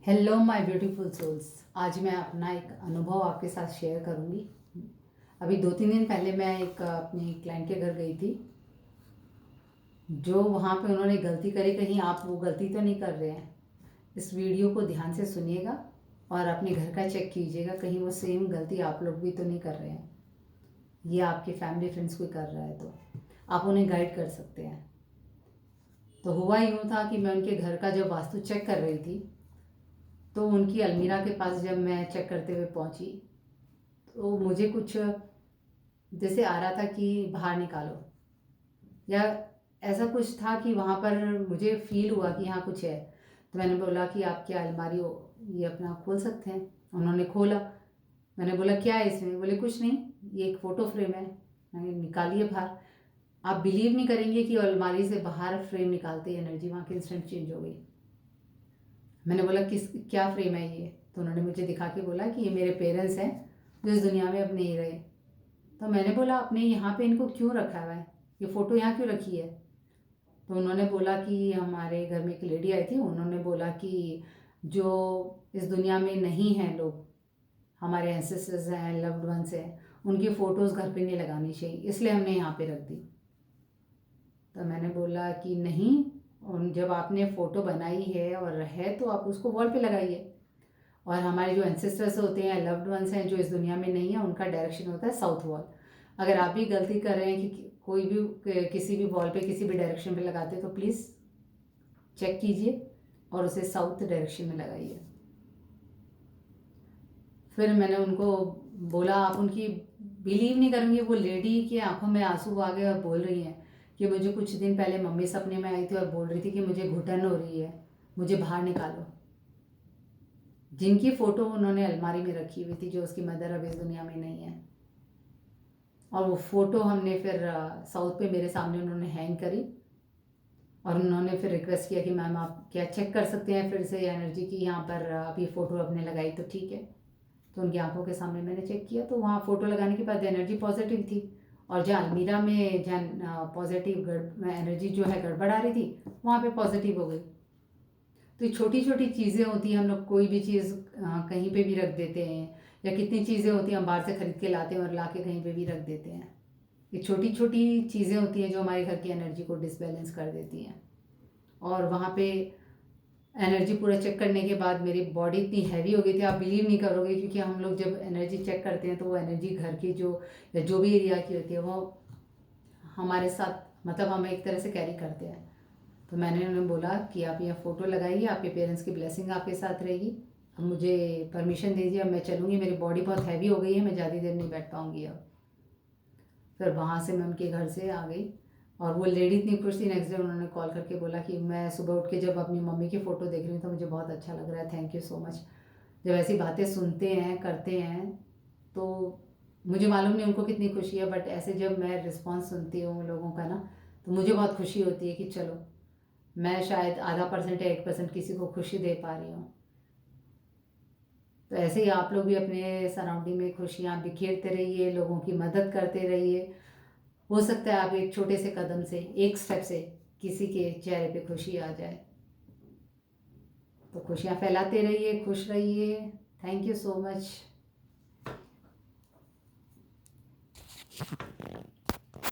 Hello my beautiful souls. आज मैं अपना एक अनुभव आपके साथ शेयर करूंगी। अभी 2-3 दिन पहले मैं एक अपनी क्लाइंट के घर गई थी। जो वहाँ पे उन्होंने गलती करी, कहीं आप वो गलती तो नहीं कर रहे हैं। इस वीडियो को ध्यान से सुनिएगा और अपने घर का चेक कीजिएगा, कहीं वो सेम गलती आप लोग भी तो नहीं कर रहे हैं। ये आपके फैमिली फ्रेंड्स कोई कर रहा है तो आप उन्हें गाइड कर सकते हैं। तो हुआ यूँ था कि मैं उनके घर का जब वास्तु चेक कर रही थी तो उनकी अलमीरा के पास जब मैं चेक करते हुए पहुंची तो मुझे कुछ जैसे आ रहा था कि बाहर निकालो, या ऐसा कुछ था कि वहाँ पर मुझे फील हुआ कि यहाँ कुछ है। तो मैंने बोला कि आप क्या अलमारी हो ये अपना खोल सकते हैं। उन्होंने खोला। मैंने बोला क्या है इसमें? बोले कुछ नहीं, ये एक फ़ोटो फ्रेम है। मैंने निकालिए बाहर। आप बिलीव नहीं करेंगे कि अलमारी से बाहर फ्रेम निकालते ही एनर्जी वहाँ की इंस्टेंट चेंज हो गई। मैंने बोला किस क्या फ्रेम है ये? तो उन्होंने मुझे दिखा के बोला कि ये मेरे पेरेंट्स हैं जो इस दुनिया में अब नहीं रहे। तो मैंने बोला आपने यहाँ पे इनको क्यों रखा हुआ है, ये फ़ोटो यहाँ क्यों रखी है? तो उन्होंने बोला कि हमारे घर में एक लेडी आई थी, उन्होंने बोला कि जो इस दुनिया में नहीं हैं लोग, हमारे एंसेस्टर्स हैं, लव्ड वंस हैं, उनकी फ़ोटोज़ घर पे नहीं लगानी चाहिए, इसलिए हमने यहाँ पे रख दी। तो मैंने बोला कि नहीं, और जब आपने फ़ोटो बनाई है और है तो आप उसको वॉल पे लगाइए। और हमारे जो एंसेस्टर्स होते हैं, लव्ड वंस हैं जो इस दुनिया में नहीं है, उनका डायरेक्शन होता है साउथ वॉल। अगर आप भी गलती कर रहे हैं कि कोई भी किसी भी वॉल पे किसी भी डायरेक्शन पे लगाते हैं तो प्लीज़ चेक कीजिए और उसे साउथ डायरेक्शन में लगाइए। फिर मैंने उनको बोला, आप उनकी बिलीव नहीं करेंगे, वो लेडी की आंखों में आंसू आ गए और बोल रही हैं कि मुझे कुछ दिन पहले मम्मी सपने में आई थी और बोल रही थी कि मुझे घुटन हो रही है, मुझे बाहर निकालो। जिनकी फ़ोटो उन्होंने अलमारी में रखी हुई थी, जो उसकी मदर अब इस दुनिया में नहीं है। और वो फ़ोटो हमने फिर साउथ पे मेरे सामने उन्होंने हैंग करी और उन्होंने फिर रिक्वेस्ट किया कि मैम आप क्या चेक कर सकते हैं फिर से एनर्जी की, यहाँ पर आप ये फ़ोटो अपने लगाई तो ठीक है। तो उनकी आंखों के सामने मैंने चेक किया तो वहाँ फ़ोटो लगाने के बाद एनर्जी पॉजिटिव थी, और जहाँ अलमीरा में जहाँ पॉजिटिव एनर्जी जो है गड़बड़ आ रही थी, वहाँ पे पॉजिटिव हो गई। तो ये छोटी छोटी चीज़ें होती हैं, हम लोग कोई भी चीज़ कहीं पे भी रख देते हैं, या कितनी चीज़ें होती हैं हम बाहर से खरीद के लाते हैं और ला के कहीं पे भी रख देते हैं। ये छोटी छोटी चीज़ें होती हैं जो हमारे घर की एनर्जी को डिसबैलेंस कर देती हैं। और वहाँ पे एनर्जी पूरा चेक करने के बाद मेरी बॉडी इतनी हैवी हो गई थी, आप बिलीव नहीं करोगे, क्योंकि हम लोग जब एनर्जी चेक करते हैं तो वो एनर्जी घर की जो या जो भी एरिया की होती है वो हमारे साथ, मतलब हम एक तरह से कैरी करते हैं। तो मैंने उन्हें बोला कि आप यहाँ फ़ोटो लगाइए, आपके पेरेंट्स की ब्लेसिंग आपके साथ रहेगी, अब मुझे परमिशन दीजिए, अब मैं चलूँगी, मेरी बॉडी बहुत हैवी हो गई है, मैं ज़्यादा देर नहीं बैठ पाऊँगी अब। फिर वहाँ से मैं उनके घर से आ गई और वो लेडी इतनी खुश थी, नेक्स्ट डे उन्होंने कॉल करके बोला कि मैं सुबह उठ के जब अपनी मम्मी की फ़ोटो देख रही हूँ तो मुझे बहुत अच्छा लग रहा है, थैंक यू सो मच। जब ऐसी बातें सुनते हैं करते हैं तो मुझे मालूम नहीं उनको कितनी खुशी है, बट ऐसे जब मैं रिस्पॉन्स सुनती हूँ लोगों का ना, तो मुझे बहुत खुशी होती है कि चलो मैं शायद आधा परसेंट या 1% किसी को खुशी दे पा रही हूँ। तो ऐसे ही आप लोग भी अपने सराउंडिंग में खुशियाँ बिखेरते रहिए, लोगों की मदद करते रहिए। हो सकता है आप एक छोटे से कदम से, एक स्टेप से किसी के चेहरे पे खुशी आ जाए। तो खुशियाँ फैलाते रहिए, खुश रहिए। Thank you so much.